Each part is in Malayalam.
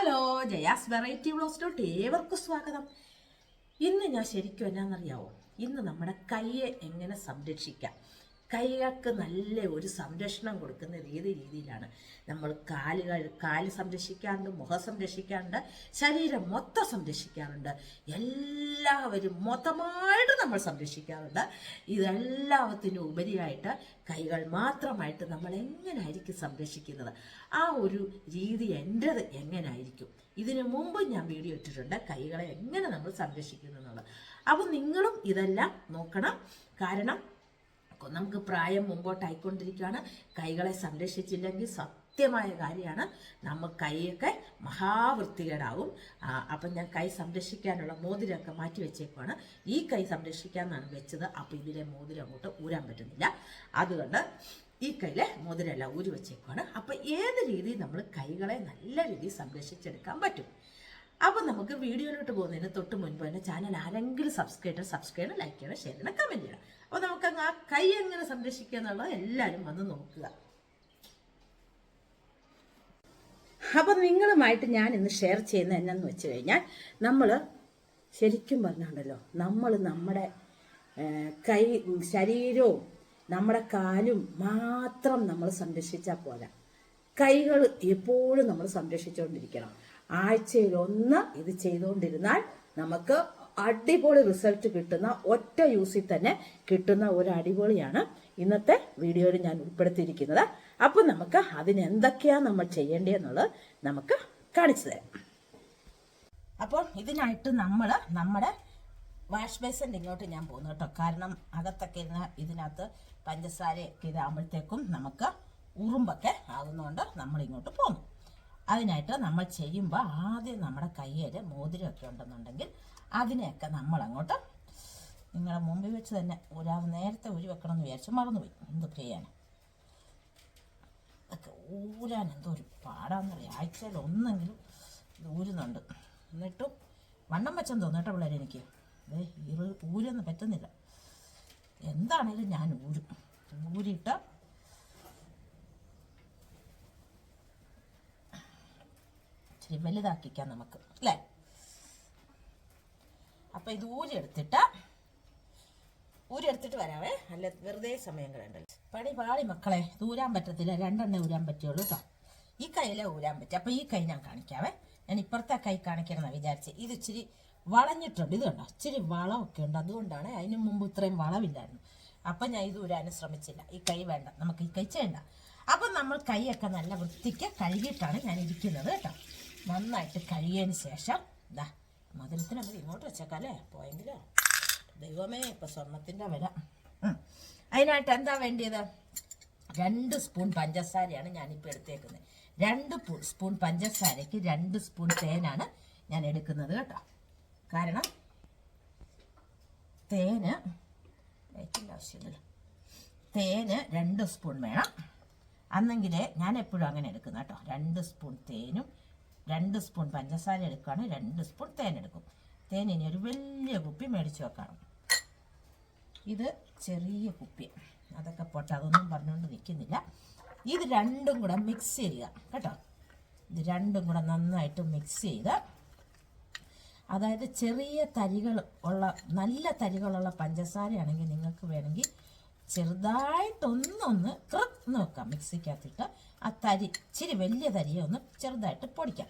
ഹലോ, ജയാസ് വെറൈറ്റി വ്ലോഗ്സിലോട്ട് ഏവർക്കും സ്വാഗതം. ഇന്ന് ഞാൻ ശരിക്കും എന്നാണെന്നറിയാവോ, ഇന്ന് നമ്മുടെ കൈയെ എങ്ങനെ സംരക്ഷിക്കാം, കൈകൾക്ക് നല്ല ഒരു സംരക്ഷണം കൊടുക്കുന്ന രീതിയിലാണ് നമ്മൾ കാല് സംരക്ഷിക്കാറുണ്ട്, മുഖം സംരക്ഷിക്കാറുണ്ട്, ശരീരം മൊത്തം സംരക്ഷിക്കാറുണ്ട്, എല്ലാവരും മൊത്തമായിട്ട് നമ്മൾ സംരക്ഷിക്കാറുണ്ട്. ഇതെല്ലാത്തിനും ഉപരിയായിട്ട് കൈകൾ മാത്രമായിട്ട് നമ്മൾ എങ്ങനെയായിരിക്കും സംരക്ഷിക്കുന്നത്, ആ ഒരു രീതി എൻ്റെത് എങ്ങനെയായിരിക്കും. ഇതിനു മുമ്പ് ഞാൻ വീഡിയോ ഇട്ടിട്ടുണ്ട് കൈകളെ എങ്ങനെ നമ്മൾ സംരക്ഷിക്കുന്നു എന്നുള്ളത്. അപ്പോൾ നിങ്ങളും ഇതെല്ലാം നോക്കണം. കാരണം നമുക്ക് പ്രായം മുമ്പോട്ടായിക്കൊണ്ടിരിക്കുകയാണ്. കൈകളെ സംരക്ഷിച്ചില്ലെങ്കിൽ സത്യമായ കാര്യമാണ്, നമ്മൾ കൈയൊക്കെ മഹാവൃത്തികേടാവും. അപ്പം ഞാൻ കൈ സംരക്ഷിക്കാനുള്ള മോതിരമൊക്കെ മാറ്റി വെച്ചേക്കുവാണ്. ഈ കൈ സംരക്ഷിക്കാമെന്നാണ് വെച്ചത്. അപ്പോൾ ഇതിലെ മോതിരം അങ്ങോട്ട് ഊരാൻ പറ്റുന്നില്ല. അതുകൊണ്ട് ഈ കൈയിലെ മോതിരമെല്ലാം ഊരി വെച്ചേക്കുവാണ്. അപ്പോൾ ഏത് രീതിയിൽ നമ്മൾ കൈകളെ നല്ല രീതിയിൽ സംരക്ഷിച്ചെടുക്കാൻ പറ്റും. അപ്പോൾ നമുക്ക് വീഡിയോയിലോട്ട് പോകുന്നതിന് തൊട്ട് മുൻപ് തന്നെ ചാനൽ ആരെങ്കിലും സബ്സ്ക്രൈബ് ചെയ്യണം, ലൈക്ക് ചെയ്യണം, ഷെയർ ചെയ്യണം, കമൻറ്റ് ചെയ്യണം. അപ്പോൾ നമുക്ക് ആ കൈ എങ്ങനെ സംരക്ഷിക്കുക എന്നുള്ളത് എല്ലാവരും വന്ന് നോക്കുക. അപ്പോൾ നിങ്ങളുമായിട്ട് ഞാൻ ഇന്ന് ഷെയർ ചെയ്യുന്നത് എന്നാന്ന് വെച്ച് കഴിഞ്ഞാൽ, നമ്മൾ ശരിക്കും പറഞ്ഞുണ്ടല്ലോ, നമ്മൾ നമ്മുടെ കൈ ശരീരവും നമ്മുടെ കാലും മാത്രം നമ്മൾ സംരക്ഷിച്ചാൽ പോരാ, കൈകൾ എപ്പോഴും നമ്മൾ സംരക്ഷിച്ചുകൊണ്ടിരിക്കണം. ആഴ്ചയിൽ 1 ഇത് ചെയ്തുകൊണ്ടിരുന്നാൽ നമുക്ക് അടിപൊളി റിസൾട്ട് കിട്ടുന്ന, ഒറ്റ യൂസിൽ തന്നെ കിട്ടുന്ന ഒരു അടിപൊളിയാണ് ഇന്നത്തെ വീഡിയോയിൽ ഞാൻ ഉൾപ്പെടുത്തിയിരിക്കുന്നത്. അപ്പോൾ നമുക്ക് അതിനെന്തൊക്കെയാണ് നമ്മൾ ചെയ്യേണ്ടതെന്നുള്ളത് നമുക്ക് കാണിച്ചു തരാം. അപ്പോൾ ഇതിനായിട്ട് നമ്മൾ നമ്മുടെ വാഷ് ബേസിൻ്റെ ഇങ്ങോട്ട് ഞാൻ പോകുന്നു കേട്ടോ. കാരണം അകത്തൊക്കെ ഇതിനകത്ത് പഞ്ചസാരയൊക്കെ ഇതാകുമ്പോഴത്തേക്കും നമുക്ക് ഉറുമ്പൊക്കെ ആകുന്നതുകൊണ്ട് നമ്മളിങ്ങോട്ട് പോകുന്നു. അതിനായിട്ട് നമ്മൾ ചെയ്യുമ്പോൾ ആദ്യം നമ്മുടെ കയ്യിൽ മോതിരമൊക്കെ ഉണ്ടെന്നുണ്ടെങ്കിൽ അതിനെയൊക്കെ നമ്മളങ്ങോട്ട് നിങ്ങളെ മുമ്പിൽ വെച്ച് തന്നെ നേരത്തെ ഊരി വെക്കണമെന്ന് വിചാരിച്ചു, മറന്നുപോയി. എന്ത് ചെയ്യാൻ, അതൊക്കെ ഊരാൻ എന്തോ ഒരു പാടാന്നറിയാം. ആഴ്ചയിൽ ഒന്നെങ്കിലും ഇത് ഊരുന്നുണ്ട്. എന്നിട്ടും വണ്ണം വെച്ചെന്ന് തോന്നുന്നു കേട്ടോ പിള്ളേർ. എനിക്ക് ഊരൊന്നും പറ്റുന്നില്ല. എന്താണേലും ഞാൻ ഊരിയിട്ട് ഇച്ചിരി വലുതാക്കിക്കാം നമുക്ക്, അല്ലേ? അപ്പം ഇത് ഊരെടുത്തിട്ട് വരാവേ, അല്ല വെറുതെ സമയം കളയണ്ടല്ലോ. പാടി മക്കളെ, ഇത് ഊരാൻ പറ്റത്തില്ല, 2 ഊരാൻ പറ്റുള്ളൂ കേട്ടോ. ഈ കൈയിലെ ഊരാൻ പറ്റും. അപ്പം ഈ കൈ ഞാൻ കാണിക്കാവേ. ഞാൻ ഇപ്പുറത്തെ കൈ കാണിക്കണമെന്നാണ് വിചാരിച്ചത്. ഇത് ഇച്ചിരി വളഞ്ഞിട്ടുണ്ട്, ഇത് കണ്ടോ, ഇച്ചിരി വളമൊക്കെ ഉണ്ട്. അതുകൊണ്ടാണ്, അതിന് മുമ്പ് ഇത്രയും വളവില്ലായിരുന്നു. അപ്പം ഞാൻ ഇത് ഊരാനും ശ്രമിച്ചില്ല. ഈ കൈ വേണ്ട, നമുക്ക് ഈ കൈ ചെയ്യണ്ട. അപ്പം നമ്മൾ കൈയൊക്കെ നല്ല വൃത്തിക്ക് കഴുകിയിട്ടാണ് ഞാൻ ഇരിക്കുന്നത് കേട്ടോ. നന്നായിട്ട് കഴുകിയതിന് ശേഷം ഇതാ മധുരത്തിന് നമുക്ക് ഇങ്ങോട്ട് വെച്ചേക്കല്ലേ, പോയെങ്കിലോ ദൈവമേ, ഇപ്പം സ്വർണത്തിൻ്റെ വില. അതിനായിട്ട് എന്താ വേണ്ടിയത്? 2 സ്പൂൺ പഞ്ചസാരയാണ് ഞാനിപ്പോൾ എടുത്തേക്കുന്നത്. 2 സ്പൂൺ പഞ്ചസാരയ്ക്ക് 2 സ്പൂൺ തേനാണ് ഞാൻ എടുക്കുന്നത് കേട്ടോ. കാരണം തേന് ആവശ്യമില്ലല്ലോ. തേന് 2 സ്പൂൺ വേണം. അന്നെങ്കിലേ ഞാൻ എപ്പോഴും അങ്ങനെ എടുക്കുന്നത് കേട്ടോ. 2 സ്പൂൺ തേനും 2 സ്പൂൺ പഞ്ചസാര എടുക്കുകയാണ്, 2 സ്പൂൺ തേൻ എടുക്കും. തേനിന് ഒരു വലിയ കുപ്പി മേടിച്ച് വെക്കണം. ഇത് ചെറിയ കുപ്പി, അതൊക്കെ പോട്ടെ, അതൊന്നും പറഞ്ഞുകൊണ്ട് നിൽക്കുന്നില്ല. ഇത് 2ഉം കൂടെ മിക്സ് ചെയ്യുക കേട്ടോ. ഇത് 2ഉം കൂടെ നന്നായിട്ട് മിക്സ് ചെയ്ത്, അതായത് ചെറിയ തരികൾ ഉള്ള, നല്ല തരികളുള്ള പഞ്ചസാരയാണെങ്കിൽ നിങ്ങൾക്ക് വേണമെങ്കിൽ ചെറുതായിട്ടൊന്ന് വെക്കാം മിക്സിക്കകത്തിട്ട്. ആ ഇച്ചിരി വലിയ തരിയെ ഒന്ന് ചെറുതായിട്ട് പൊടിക്കാം.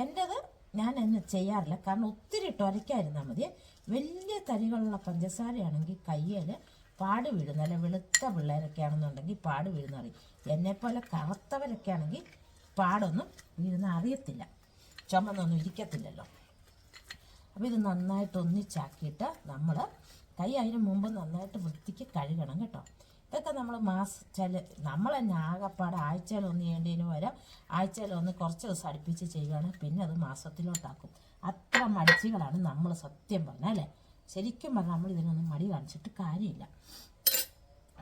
എൻ്റെത് ഞാൻ എന്നെ ചെയ്യാറില്ല, കാരണം ഒത്തിരി ഇട്ട് ഉരയ്ക്കാതിരുന്നാൽ മതി. വലിയ തരികളുള്ള പഞ്ചസാരയാണെങ്കിൽ കയ്യിൽ പാട് വീഴുന്ന, അല്ലെ വെളുത്ത പിള്ളേരൊക്കെ ആണെന്നുണ്ടെങ്കിൽ പാട് വീഴുന്ന അറിയും. എന്നെപ്പോലെ കറുത്തവരൊക്കെ ആണെങ്കിൽ പാടൊന്നും വീഴുന്ന അറിയത്തില്ല, ചുമന്നൊന്നും ഇരിക്കത്തില്ലല്ലോ. അപ്പോൾ ഇത് നന്നായിട്ട് ഒന്നിച്ചാക്കിയിട്ട് നമ്മൾ കൈ അതിന് മുമ്പ് നന്നായിട്ട് വൃത്തിക്ക് കഴുകണം കേട്ടോ. ഇതൊക്കെ നമ്മൾ നമ്മൾ തന്നെ ആകെപ്പാട് ആഴ്ചയിലൊന്ന് ചെയ്യേണ്ടതിന് വരെ ആഴ്ചയിലൊന്ന് കുറച്ച് ദിവസം അടുപ്പിച്ച് ചെയ്യുകയാണ്, പിന്നെ അത് മാസത്തിലോട്ടാക്കും. അത്ര മടിച്ചുകളാണ് നമ്മൾ, സത്യം പറഞ്ഞാൽ അല്ലേ. ശരിക്കും പറഞ്ഞാൽ നമ്മൾ ഇതിനൊന്നും മടി കാണിച്ചിട്ട് കാര്യമില്ല.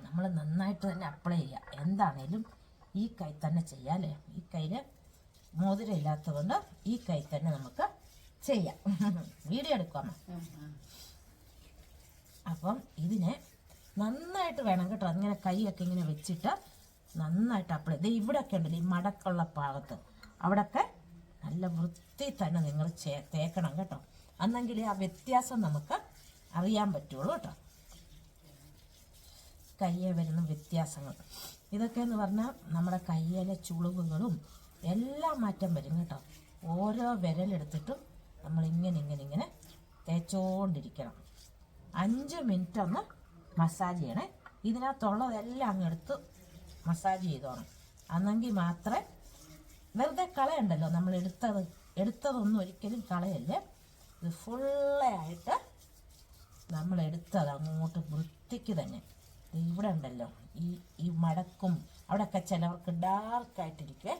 നമ്മൾ നന്നായിട്ട് തന്നെ അപ്ലൈ ചെയ്യുക. എന്താണേലും ഈ കൈ തന്നെ ചെയ്യാം അല്ലേ. ഈ കയ്യിൽ മോതിരം ഇല്ലാത്തതുകൊണ്ട് ഈ കൈ തന്നെ നമുക്ക് ചെയ്യാം. വീഡിയോ എടുക്കാമോ? അപ്പം ഇതിനെ നന്നായിട്ട് വേണം കേട്ടോ. അങ്ങനെ കൈയൊക്കെ ഇങ്ങനെ വെച്ചിട്ട് നന്നായിട്ട് അപ്ലൈ. ഇവിടെയൊക്കെ ഉണ്ടല്ലോ ഈ മടക്കുള്ള ഭാഗത്ത്, അവിടെയൊക്കെ നല്ല വൃത്തി തന്നെ നിങ്ങൾ തേക്കണം കേട്ടോ. അന്നെങ്കിൽ ആ വ്യത്യാസം നമുക്ക് അറിയാൻ പറ്റുള്ളൂ കേട്ടോ. കയ്യെ വരുന്ന വ്യത്യാസങ്ങൾ ഇതൊക്കെ എന്ന് പറഞ്ഞാൽ നമ്മുടെ കയ്യിലെ ചുളിവുകളും എല്ലാം മാറ്റം വരും കേട്ടോ. ഓരോ വിരലെടുത്തിട്ടും നമ്മൾ ഇങ്ങനെ തേച്ചോണ്ടിരിക്കണം. 5 മിനിറ്റ് ഒന്ന് മസാജ് ചെയ്യണേ. ഇതിനകത്തുള്ളതെല്ലാം അങ്ങ് എടുത്ത് മസാജ് ചെയ്തോണം. അന്നെങ്കിൽ മാത്രമേ, വെറുതെ കളയണ്ടല്ലോ, നമ്മൾ എടുത്തതൊന്നും ഒരിക്കലും കളയല്ലേ. ഇത് ഫുള്ളായിട്ട് നമ്മൾ എടുത്തത് അങ്ങോട്ട് വൃത്തിക്ക് തന്നെ. ഇവിടെ ഉണ്ടല്ലോ ഈ മടക്കും അവിടെയൊക്കെ ചിലവർക്ക് ഡാർക്കായിട്ടിരിക്കുവേ.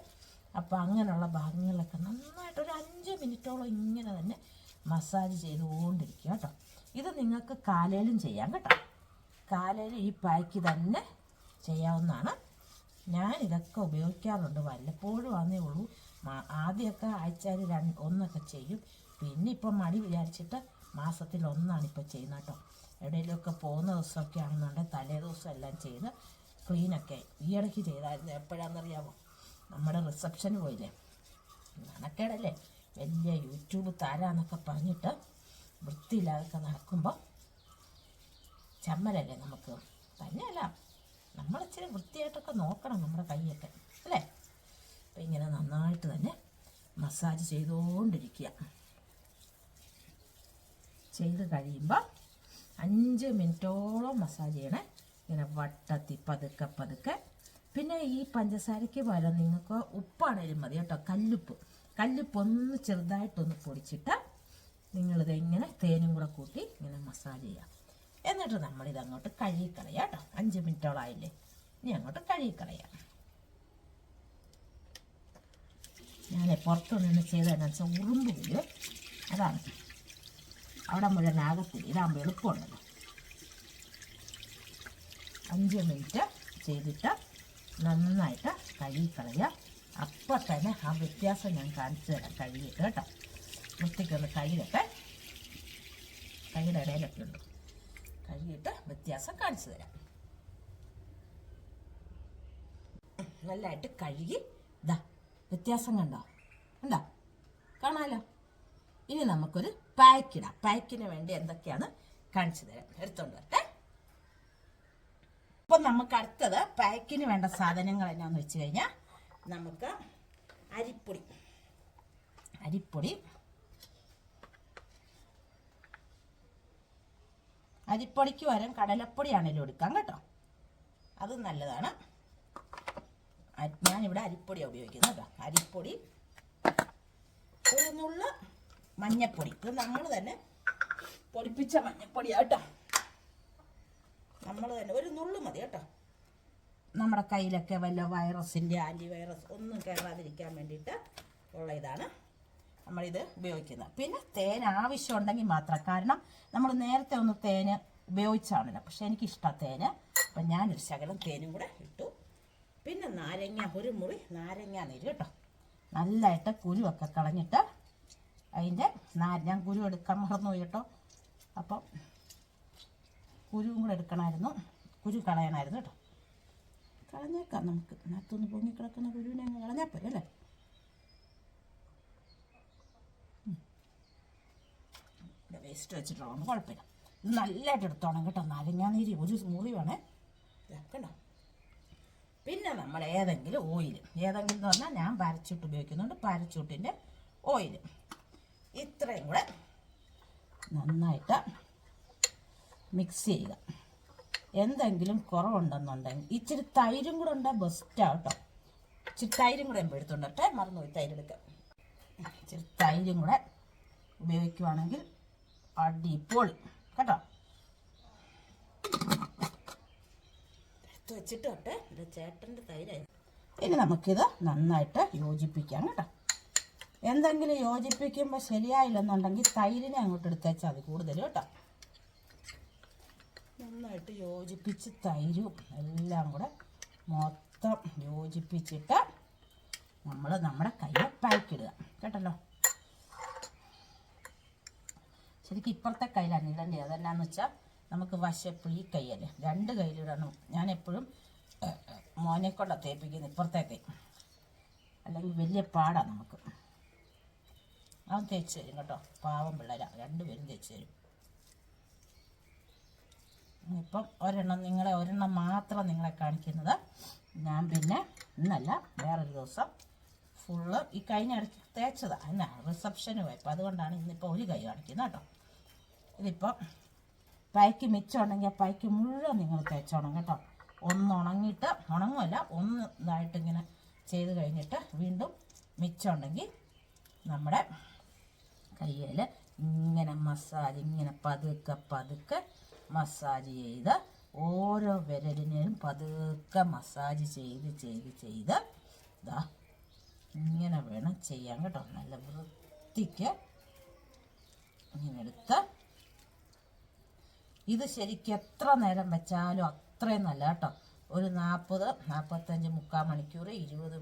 അപ്പോൾ അങ്ങനെയുള്ള ഭാഗങ്ങളിലൊക്കെ നന്നായിട്ട് ഒരു 5 മിനിറ്റോളം ഇങ്ങനെ തന്നെ മസാജ് ചെയ്തുകൊണ്ടിരിക്കുക കേട്ടോ. ഇത് നിങ്ങൾക്ക് കാലയിലും ചെയ്യാം കേട്ടോ. കാലയിൽ ഈ പായ്ക്ക് തന്നെ ചെയ്യാവുന്നതാണ്. ഞാൻ ഇതൊക്കെ ഉപയോഗിക്കാറുണ്ട്, വല്ലപ്പോഴും ആന്നേ ഉള്ളൂ. ആദ്യമൊക്കെ ആഴ്ചയിൽ 1 ചെയ്യും. പിന്നെ ഇപ്പം മടി വിചാരിച്ചിട്ട് മാസത്തിൽ 1 ഇപ്പോൾ ചെയ്യുന്നത് കേട്ടോ. എവിടെയെങ്കിലുമൊക്കെ പോകുന്ന ദിവസമൊക്കെ ആണെന്നുണ്ടെങ്കിൽ തലേ ദിവസം എല്ലാം ചെയ്ത് ക്ലീനൊക്കെ ഈ ഇടയ്ക്ക് ചെയ്തായിരുന്നു. എപ്പോഴാണെന്നറിയാമോ? നമ്മുടെ റിസപ്ഷന് പോയില്ലേ, നടക്കേടല്ലേ, വലിയ യൂട്യൂബ് താരാന്നൊക്കെ പറഞ്ഞിട്ട് വൃത്തിയില്ലാതൊക്കെ നടക്കുമ്പോൾ ചമ്മലല്ലേ നമുക്ക്. തന്നെയല്ല, നമ്മൾ ഇച്ചിരി വൃത്തിയായിട്ടൊക്കെ നോക്കണം നമ്മുടെ കൈയൊക്കെ അല്ലേ. അപ്പം ഇങ്ങനെ നന്നായിട്ട് തന്നെ മസാജ് ചെയ്തുകൊണ്ടിരിക്കുക. ചെയ്ത് കഴിയുമ്പോൾ 5 മിനിറ്റോളം മസാജ് ചെയ്യണേ. ഇങ്ങനെ വട്ടത്തി പതുക്കെ. പിന്നെ ഈ പഞ്ചസാരയ്ക്ക് പകരം നിങ്ങൾക്ക് ഉപ്പാണേലും മതി കേട്ടോ. കല്ലുപ്പ് ഒന്ന് ചെറുതായിട്ടൊന്ന് പൊടിച്ചിട്ട് നിങ്ങളിത് ഇങ്ങനെ തേനും കൂടെ കൂട്ടി ഇങ്ങനെ മസാജ് ചെയ്യാം. എന്നിട്ട് നമ്മളിതങ്ങോട്ട് കഴുകിക്കളയാം കേട്ടോ. 5 മിനിറ്റോളം ആയില്ലേ, ഇനി അങ്ങോട്ട് കഴുകിക്കളയാം. ഞാൻ പുറത്തു നിന്ന് ചെയ്തതെന്നു വെച്ചാൽ ഉറുമ്പ് വീഴും, അതാണ്. അവിടെ മുഴുവൻ ആകത്തില്ല, ഇതാകുമ്പോൾ എളുപ്പമുണ്ടല്ലോ. 5 മിനിറ്റ് ചെയ്തിട്ട് നന്നായിട്ട് കഴുകിക്കളയുക. അപ്പം തന്നെ ആ വ്യത്യാസം ഞാൻ കാണിച്ചു തരാം. കഴുകിയിട്ട് കേട്ടോ, വൃത്തിക്കൊന്ന് കഴുകട്ടെ. കൈയുടെ ഇടയിലൊക്കെ ഉണ്ട്, കഴുകിയിട്ട് വ്യത്യാസം കാണിച്ചു തരാം. നല്ലതായിട്ട് കഴുകി ഇതാ വ്യത്യാസം കണ്ടോ? കാണാമല്ലോ. ഇനി നമുക്കൊരു പായ്ക്കിടാം. പായ്ക്കിന് വേണ്ടി എന്തൊക്കെയാണ് കാണിച്ചു തരാം. എടുത്തോണ്ട് വരട്ടെ. അപ്പം നമുക്ക് അടുത്തത് പായ്ക്കിന് വേണ്ട സാധനങ്ങൾ എന്നാന്ന് വെച്ച് കഴിഞ്ഞാൽ നമുക്ക് അരിപ്പൊടിക്ക് പകരം കടലപ്പൊടി ആണെങ്കിലും എടുക്കാം കേട്ടോ. അത് നല്ലതാണ്. ഞാനിവിടെ അരിപ്പൊടിയാണ് ഉപയോഗിക്കുന്നത് കേട്ടോ. അരിപ്പൊടി, ഒരു നുള്ള് മഞ്ഞപ്പൊടി. ഇത് നമ്മൾ തന്നെ പൊടിപ്പിച്ച മഞ്ഞപ്പൊടിയാണ് കേട്ടോ. നമ്മൾ തന്നെ ഒരു നുള്ളു മതി കേട്ടോ. നമ്മുടെ കയ്യിലൊക്കെ വല്ല വൈറസിൻ്റെ ആൻറ്റിവൈറസ് ഒന്നും കയറാതിരിക്കാൻ വേണ്ടിയിട്ട് ഉള്ള ഇതാണ് നമ്മളിത് ഉപയോഗിക്കുന്നത്. പിന്നെ തേൻ ആവശ്യമുണ്ടെങ്കിൽ മാത്രം, കാരണം നമ്മൾ നേരത്തെ ഒന്ന് തേന് ഉപയോഗിച്ചാണല്ലോ. പക്ഷെ എനിക്കിഷ്ടമാണ് തേന്, അപ്പം ഞാനൊരു ശകലം തേനും കൂടെ ഇട്ടു. പിന്നെ ഒരു മുറി നാരങ്ങ നീര് കേട്ടോ. നല്ലതായിട്ട് കുരുവൊക്കെ കളഞ്ഞിട്ട് അതിൻ്റെ ഞാൻ കുരു എടുക്കാൻ മറന്നുപോയി കേട്ടോ. അപ്പം കുരുവും കൂടെ എടുക്കണമായിരുന്നു, കുരു കളയണമായിരുന്നു കേട്ടോ. കളഞ്ഞേക്കാം നമുക്ക്. അതിനകത്തൊന്ന് പൊങ്ങിക്കിടക്കുന്ന കുരുവിനെ അങ്ങ് കളഞ്ഞാൽ പോരെ അല്ലേ. ഇവിടെ വേസ്റ്റ് വെച്ചിട്ടുള്ളതൊന്നും കുഴപ്പമില്ല. ഇത് നല്ലതായിട്ട് എടുത്തോണം കേട്ടോ. നാരങ്ങാനീര് ഒരു മുറി വേണേ. കണ്ടോ. പിന്നെ നമ്മൾ ഏതെങ്കിലും എന്ന് പറഞ്ഞാൽ ഞാൻ പാരച്യൂട്ട് ഉപയോഗിക്കുന്നുണ്ട്. പാരച്യൂട്ടിൻ്റെ ഓയിൽ ഇത്രയും കൂടെ നന്നായിട്ട് മിക്സ് ചെയ്യുക. എന്തെങ്കിലും കുറവുണ്ടെന്നുണ്ടെങ്കിൽ ഇച്ചിരി തൈരും കൂടെ ഉണ്ടാകും, ബെസ്റ്റാണ് കേട്ടോ. ഇച്ചിരി തൈരും കൂടെ എടുത്തുകൊണ്ടിട്ടെ, മറന്നുപോയി തൈര് എടുക്കാം. ഇച്ചിരി തൈരും കൂടെ ഉപയോഗിക്കുവാണെങ്കിൽ അടിപൊളി കേട്ടോ. എടുത്ത് വെച്ചിട്ട് തൊട്ടെ, ഇത് ചേട്ടൻ്റെ തൈരായി. ഇനി നമുക്കിത് നന്നായിട്ട് യോജിപ്പിക്കാം കേട്ടോ. എന്തെങ്കിലും യോജിപ്പിക്കുമ്പോൾ ശരിയായില്ലെന്നുണ്ടെങ്കിൽ തൈരിനെ അങ്ങോട്ട് എടുത്തേച്ചാൽ മതി കൂടുതൽ കേട്ടോ. നന്നായിട്ട് യോജിപ്പിച്ച് തൈരും എല്ലാം കൂടെ മൊത്തം യോജിപ്പിച്ചിട്ട് നമ്മൾ നമ്മുടെ കയ്യിൽ പായ്ക്കിടുക കേട്ടല്ലോ. ശരിക്കും ഇപ്പുറത്തെ കയ്യിലാണ് ഇടേണ്ടത്. അതെന്നാന്ന് വെച്ചാൽ നമുക്ക് വശപ്പ് ഈ കൈയല്ലേ, 2 കയ്യിലിടണം. ഞാൻ എപ്പോഴും മോനെ കൊണ്ടാണ് തേപ്പിക്കുന്നത് ഇപ്പുറത്തെ കൈ, അല്ലെങ്കിൽ വലിയ പാടാണ് നമുക്ക്. അവൻ തേച്ച് തരും കേട്ടോ. പാവം പിള്ളേരാ, രണ്ടുപേരും തേച്ച് തരും. ഇപ്പം ഒരെണ്ണം മാത്രം നിങ്ങളെ കാണിക്കുന്നത്. ഞാൻ പിന്നെ ഇന്നല്ല വേറൊരു ദിവസം ഫുള്ള് ഈ കഴിഞ്ഞ ഇടയ്ക്ക് തേച്ചതാണ്. എന്നാ റിസപ്ഷന് പോയപ്പോൾ, അതുകൊണ്ടാണ് ഇന്നിപ്പോൾ ഒരു കൈ കാണിക്കുന്നത് കേട്ടോ. ഇതിപ്പോൾ പൈക്ക് മിച്ചമുണ്ടെങ്കിൽ പൈക്ക് മുഴുവൻ നിങ്ങൾ തേച്ചോണം കേട്ടോ. ഒന്ന് ഉണങ്ങിയിട്ട്, ഉണങ്ങുമല്ല, ഒന്ന് ഇതായിട്ടിങ്ങനെ ചെയ്ത് കഴിഞ്ഞിട്ട് വീണ്ടും മിച്ചമുണ്ടെങ്കിൽ നമ്മുടെ കയ്യിൽ ഇങ്ങനെ മസാജ്, ഇങ്ങനെ പതുക്കെ മസാജ് ചെയ്ത് ഓരോ വിരലിനെയും പതുക്കെ മസാജ് ചെയ്ത് ഇതാ ഇങ്ങനെ വേണം ചെയ്യാൻ കേട്ടോ. നല്ല വൃത്തിക്ക് ഇങ്ങനെ എടുത്ത്, ഇത് ശരിക്കും എത്ര നേരം വെച്ചാലും അത്രയും നല്ല കേട്ടോ. ഒരു 40-45 മുക്കാൽ മണിക്കൂർ 20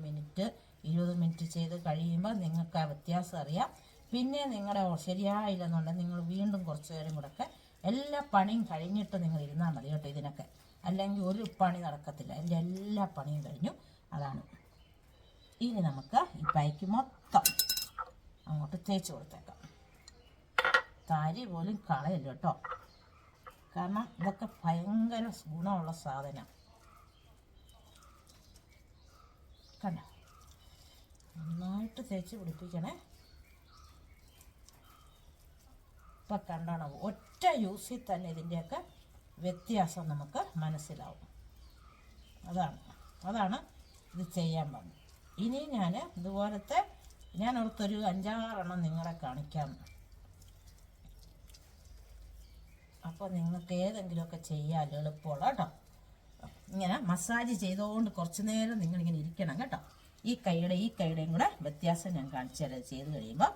മിനിറ്റ് ചെയ്ത് കഴിയുമ്പോൾ നിങ്ങൾക്ക് ആ വ്യത്യാസം അറിയാം. പിന്നെ നിങ്ങളുടെ ശരിയായില്ലെന്നുണ്ടെങ്കിൽ നിങ്ങൾ വീണ്ടും കുറച്ച് നേരം കൂടെയൊക്കെ എല്ലാ പണിയും കഴിഞ്ഞിട്ട് നിങ്ങൾ ഇരുന്നാൽ മതി കേട്ടോ ഇതിനൊക്കെ. അല്ലെങ്കിൽ ഒരു പണി നടക്കത്തില്ല. എൻ്റെ എല്ലാ പണിയും കഴിഞ്ഞു. അതാണ്. ഇനി നമുക്ക് ഈ പൈക്ക് മൊത്തം അങ്ങോട്ട് തേച്ച് കൊടുത്തേക്കാം. തരി പോലും കളയില്ല കേട്ടോ. കാരണം ഇതൊക്കെ ഭയങ്കര ഗുണമുള്ള സാധനം. കണ്ടോ, നന്നായിട്ട് തേച്ച് പിടിപ്പിക്കണേ. ഇപ്പം കണ്ടോണം, ഒറ്റ യൂസിൽ തന്നെ ഇതിൻ്റെയൊക്കെ വ്യത്യാസം നമുക്ക് മനസ്സിലാവും. അതാണ് ഇത് ചെയ്യാൻ പറഞ്ഞത്. ഇനി ഞാൻ ഇതുപോലത്തെ ഞാൻ ഓർത്തൊരു 5-6 നിങ്ങളെ കാണിക്കാം. അപ്പോൾ നിങ്ങൾക്ക് ഏതെങ്കിലുമൊക്കെ ചെയ്യാൻ എളുപ്പമുള്ള കേട്ടോ. ഇങ്ങനെ മസാജ് ചെയ്തുകൊണ്ട് കുറച്ച് നേരം നിങ്ങളിങ്ങനെ ഇരിക്കണം കേട്ടോ. ഈ കൈയുടെയും കൂടെ വ്യത്യാസം ഞാൻ കാണിച്ചു തരാം. ചെയ്ത് കഴിയുമ്പോൾ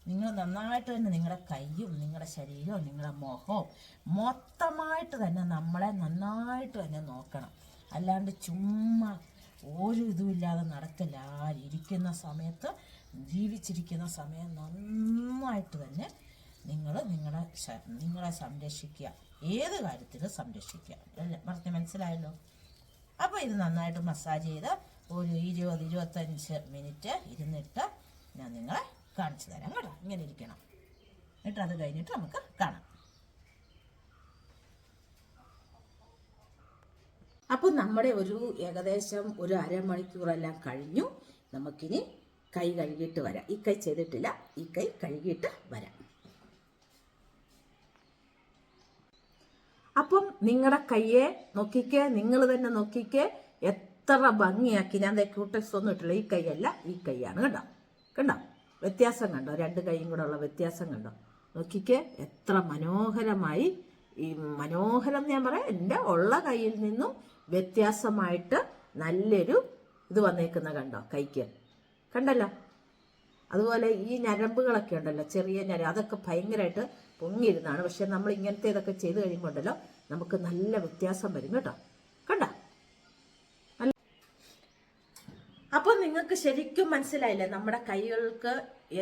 നിങ്ങൾ നന്നായിട്ട് തന്നെ നിങ്ങളുടെ കൈയും നിങ്ങളുടെ ശരീരവും നിങ്ങളുടെ മുഖവും മൊത്തമായിട്ട് തന്നെ നമ്മളെ നന്നായിട്ട് തന്നെ നോക്കണം. അല്ലാണ്ട് ചുമ്മാ ഒരു ഇതുമില്ലാതെ നടക്കില്ല. ഇരിക്കുന്ന സമയത്ത്, ജീവിച്ചിരിക്കുന്ന സമയം നന്നായിട്ട് തന്നെ നിങ്ങളെ സംരക്ഷിക്കുക. ഏത് കാര്യത്തിലും സംരക്ഷിക്കുക. പറഞ്ഞ് മനസ്സിലായല്ലോ. അപ്പോൾ ഇത് നന്നായിട്ട് മസാജ് ചെയ്ത് ഒരു 20-25 മിനിറ്റ് ഇരുന്നിട്ട് ഞാൻ നിങ്ങളെ കാണിച്ചു തരാം കേട്ടോ. ഇങ്ങനെ ഇരിക്കണം. എന്നിട്ട് അത് കഴിഞ്ഞിട്ട് നമുക്ക് കാണാം. അപ്പോൾ നമ്മുടെ ഏകദേശം ഒരു അരമണിക്കൂറെല്ലാം കഴിഞ്ഞു. നമുക്കിനി കൈ കഴുകിയിട്ട് വരാം. ഈ കൈ ചെയ്തിട്ടില്ല, ഈ കൈ കഴുകിയിട്ട് വരാം. അപ്പം നിങ്ങളുടെ കയ്യെ നോക്കിക്കേ, നിങ്ങൾ തന്നെ നോക്കിക്കേ, എത്ര ഭംഗിയാക്കി. ഞാൻ ക്യൂടെക്സ് ഒന്നും ഇട്ടില്ല. ഈ കൈയല്ല, ഈ കൈയാണ് കണ്ടോ വ്യത്യാസം കണ്ടോ? 2 കൈയും കൂടെ ഉള്ള വ്യത്യാസം കണ്ടോ? നോക്കിക്കേ, എത്ര മനോഹരമായി. ഈ മനോഹരം ഞാൻ പറയാം, എൻ്റെ ഉള്ള കയ്യിൽ നിന്നും വ്യത്യാസമായിട്ട് നല്ലൊരു ഇത് വന്നേക്കുന്ന കണ്ടോ കൈക്ക്? കണ്ടല്ലോ. അതുപോലെ ഈ ഞരമ്പുകളൊക്കെ ഉണ്ടല്ലോ, ചെറിയ അതൊക്കെ ഭയങ്കരമായിട്ട് പൊങ്ങിയിരുന്നാണ്. പക്ഷെ നമ്മൾ ഇങ്ങനത്തെ ഇതൊക്കെ ചെയ്ത് കഴിയുമ്പോൾ ഉണ്ടല്ലോ നമുക്ക് നല്ല വ്യത്യാസം വരും കേട്ടോ. കണ്ടോ? അപ്പോൾ നിങ്ങൾക്ക് ശരിക്കും മനസ്സിലായില്ലേ നമ്മുടെ കൈകൾക്ക്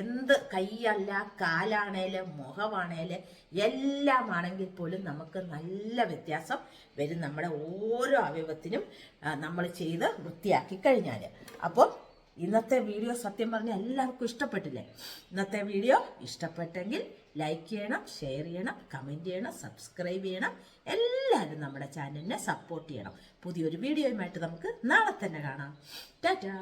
എന്ത്, കൈയല്ല കാലാണേലും മുഖമാണേലും എല്ലാം ആണെങ്കിൽ പോലും നമുക്ക് നല്ല വ്യത്യാസം വരും നമ്മുടെ ഓരോ അവയവത്തിനും നമ്മൾ ചെയ്ത് വൃത്തിയാക്കി കഴിഞ്ഞാൽ. അപ്പം ഇന്നത്തെ വീഡിയോ സത്യം പറഞ്ഞാൽ എല്ലാവർക്കും ഇഷ്ടപ്പെട്ടില്ലേ? ഇന്നത്തെ വീഡിയോ ഇഷ്ടപ്പെട്ടെങ്കിൽ ലൈക്ക് ചെയ്യണം, ഷെയർ ചെയ്യണം, കമൻറ്റ് ചെയ്യണം, സബ്സ്ക്രൈബ് ചെയ്യണം. എല്ലാവരും നമ്മുടെ ചാനലിനെ സപ്പോർട്ട് ചെയ്യണം. പുതിയൊരു വീഡിയോയുമായിട്ട് നമുക്ക് നാളെ തന്നെ കാണാം. ടാറ്റാ.